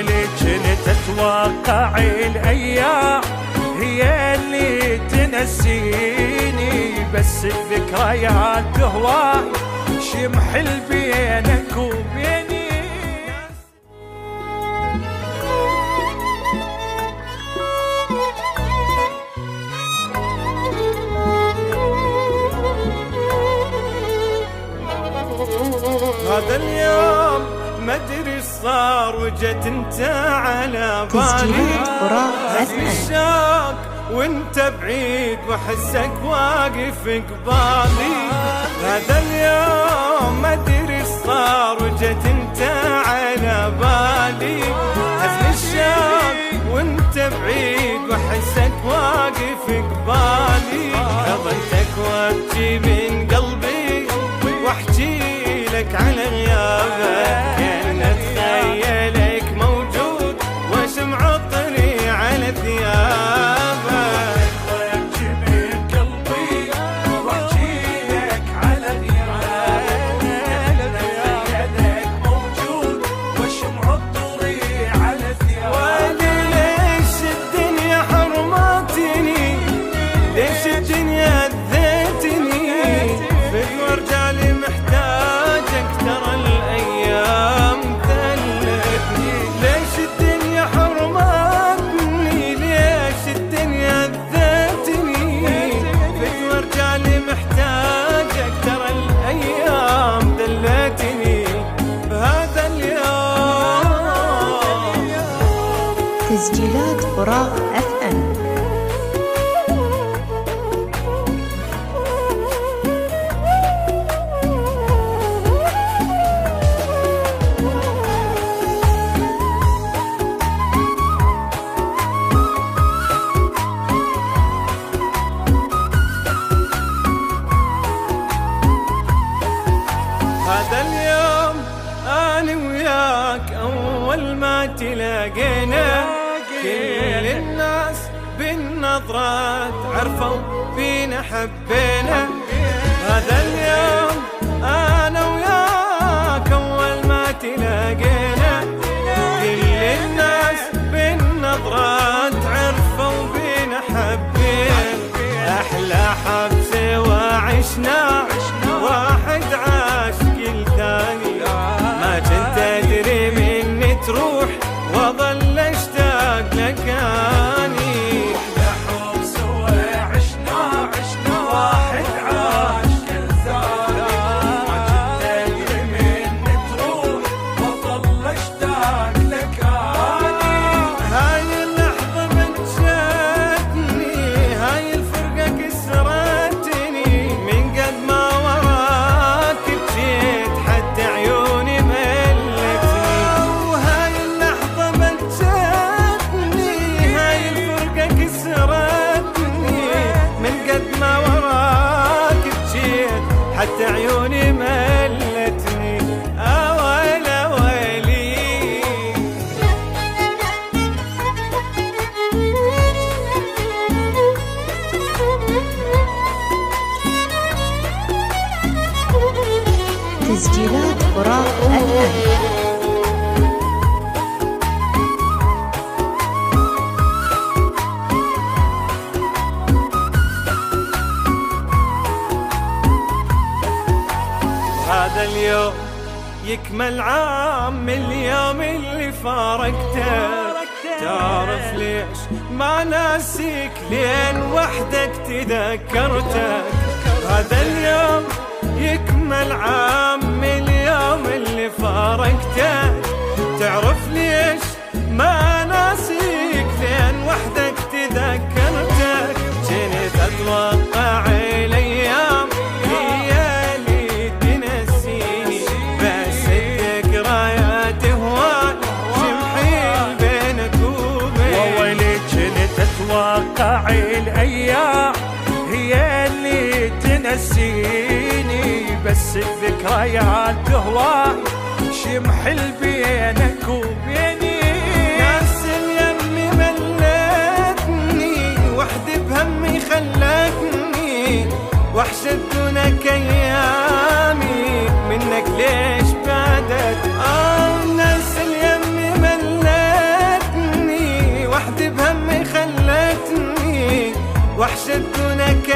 وويلي كنت اتوقع الايام هي اللي تنسيني، بس الذكريات هواي شمحل بينك وبيني. هذا اليوم ما ادري صار وجت انت على بالي، الشوق وانت بعيد واحسك واقف قبالي. هذا اليوم ما ادري صار وجت انت على بالي، حزن الشوق وانت بعيد واحسك واقف قبالي. حضنتك وابكي من قلبي واحكي لك على غيابك، كأن اتخيلك موجود واشمع طري على ثيابك. وابكي من قلبي واحكي لك على غيابك، كأن اتخيلك موجود واشمع طري على ثيابك. وادي ليش الدنيا حرمتني، ليش الدنيا اذيتني، فدوى رجالي محتاجك ترى الايام ذلتني. ليش الدنيا حرمتني، ليش الدنيا اذيتني، فدوى رجالي محتاجك ترى الايام ذلتني. هذا اليوم تسجيلات فراغ FM. هذا اليوم أنا وياك أول ما تلاقينا، كل الناس بالنظرات عرفوا فينا حبينا. هذا اليوم أنا وياك أول ما تلاقينا، كل الناس بالنظرات عرفوا فينا حبينا. أحلى حبسة وعشنا واحد عاش كل ثاني، ما كنت أدري مني تروح وظل أشتاق لك أني. أحلى حبسة وعشنا واحد عاش كل ثاني، ما كنت أدري مني تروح وظل أشتاق لك أني. هاي اللحظة بتشتني، هاي الفرقة كسرتني، من قد ما وراك بجيت حتى عيوني ملتني. وهاي اللحظة بتشتني، هاي الفرقة كسرتني، من قد ما وراك بجيت حتى عيوني ملتني. أويلي ويلي تسجيلات فراغ FM. هذا اليوم يكمل عام اليوم اللي فارقته. تعرف ليش ما ناسيك لين وحدك تذكرتك. هذا اليوم يكمل عام اليوم اللي فارقته. تعرف ليش ما ناسيك لين وحدك تذكرتك. كنت اتوقع الايام هي اللي تنسيني، بس الذكريات هواي شمحيل بينك وبيني. وويلي كنت اتوقع الايام هي اللي تنسيني، بس الذكريات هواي شمحل بينك وبيني. ناس اليمي ملتني، وحدي بهمي خلتني، وحشة دونك ايامي منك ليش بعدت. ناس اليمي ملتني، وحشة دونك